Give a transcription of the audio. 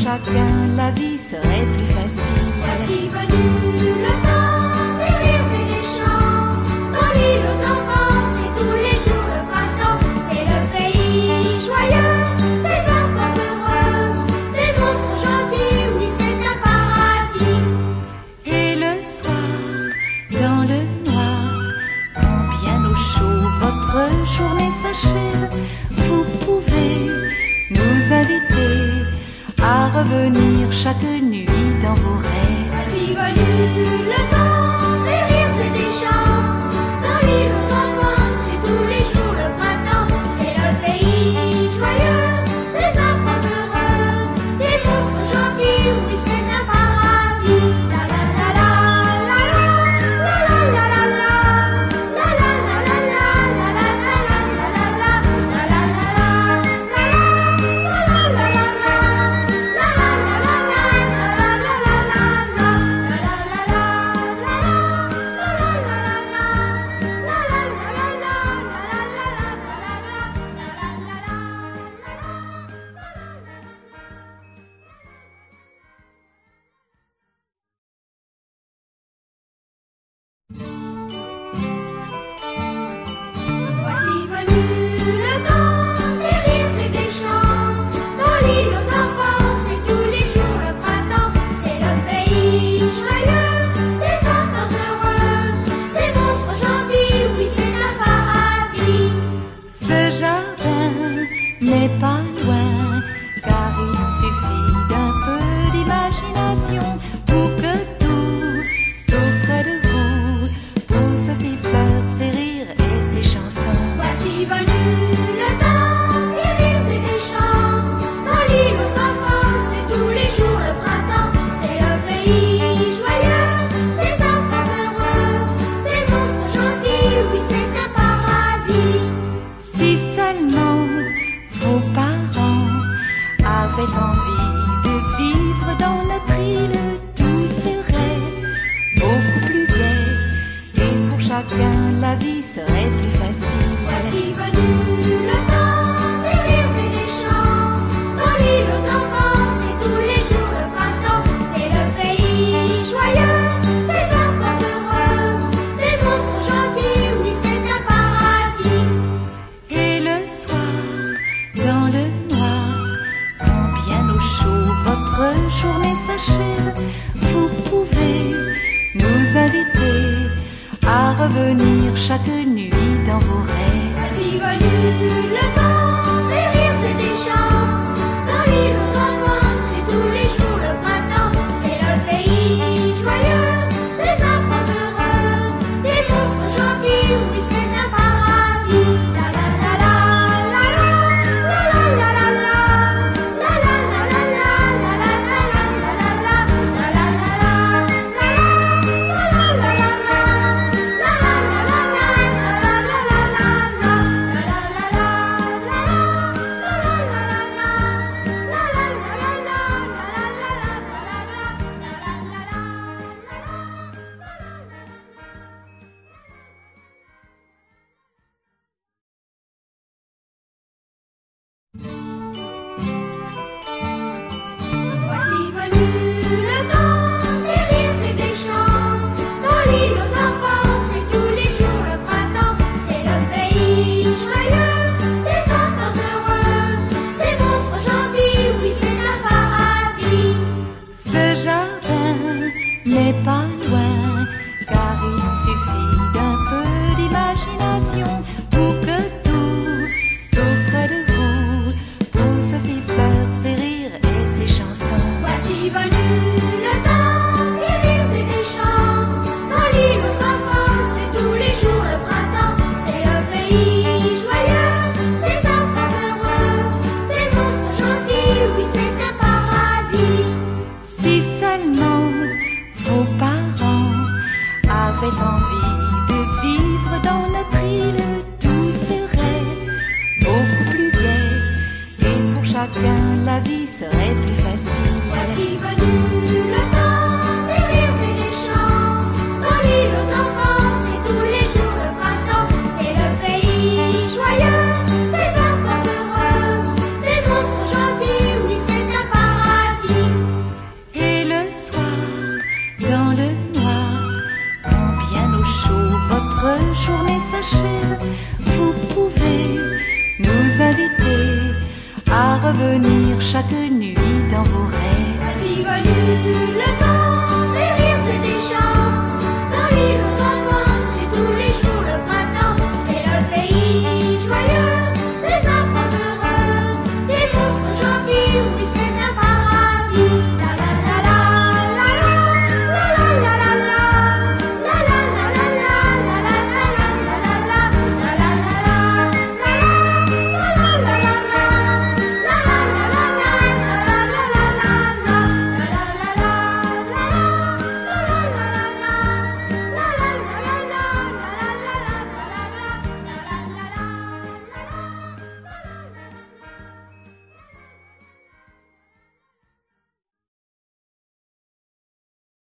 chacun, la vie serait plus facile. Voici venu le temps des rires et des chants. Dans l'île aux enfants, c'est tous les jours le printemps. C'est le pays joyeux, des enfants heureux, des monstres gentils, oui c'est un paradis. Et le soir, dans le noir, quand bien au chaud votre journée s'achève, vous pouvez nous inviter à revenir chaque nuit dans vos rêves. Voici venu le temps des rires et des chants. Dans l'île aux enfants, c'est tous les jours le printemps. C'est le pays joyeux, des enfants heureux, des monstres gentils, oui c'est un paradis. La la la la la la la la la la la la la Voici venu le temps des rires et des chants. Dans l'île aux enfants, c'est tous les jours le printemps. C'est le pays joyeux, des enfants heureux, des monstres gentils, oui c'est un paradis. Ce jardin n'est pas loin, car il suffit d'un peu d'imagination pour que tout près de vous pousse ses fleurs, ses rires et ses chansons. Voici venu le temps des rires et des chants. Dans l'île aux enfants, c'est tous les jours le printemps. C'est le pays joyeux, des enfants heureux, des monstres gentils, oui c'est un paradis. Si seulement vos parents avaient envie de vivre dans notre île, tout serait beaucoup plus gai et pour chacun la vie serait plus facile. Voici venu le temps des rires et des chants. Dans l'île aux enfants, c'est tous les jours le printemps. C'est le pays joyeux, des enfants heureux, des monstres gentils, oui c'est un paradis. Et le soir, dans le noir, quand bien au chaud votre journée s'achève, vous pouvez nous inviter à revenir chaque nuit dans vos rêves. Voici venu le temps des rires et des chants. Dans l'île aux enfants, c'est tous les jours le printemps. C'est le pays joyeux, des enfants heureux, des monstres gentils, oui c'est un paradis. La la la la la la la la la la la la la Voici venu le temps des rires et des chants. Dans l'île aux enfants, c'est tous les jours le printemps. C'est le pays joyeux, des enfants heureux, des monstres gentils, oui c'est un paradis. Ce jardin n'est pas loin, car il suffit d'un peu d'imagination pour que tout près de vous pousse ses fleurs, ses rires et ses chansons. Voici venu le temps des rires et des chants. Dans l'île aux enfants, c'est tous les jours le printemps. C'est le pays joyeux, des enfants heureux, des monstres gentils, oui c'est un paradis. Si seulement vos parents avaient envie de vivre dans notre île, tout serait beaucoup plus gai et pour chacun la vie serait plus facile. Voici venu le temps des rires et des chants. Dans l'île aux enfants, c'est tous les jours le printemps. C'est le pays joyeux, des enfants heureux, des monstres gentils, oui c'est un paradis. dormir chaque nuit dans vos rêves. Voici venu le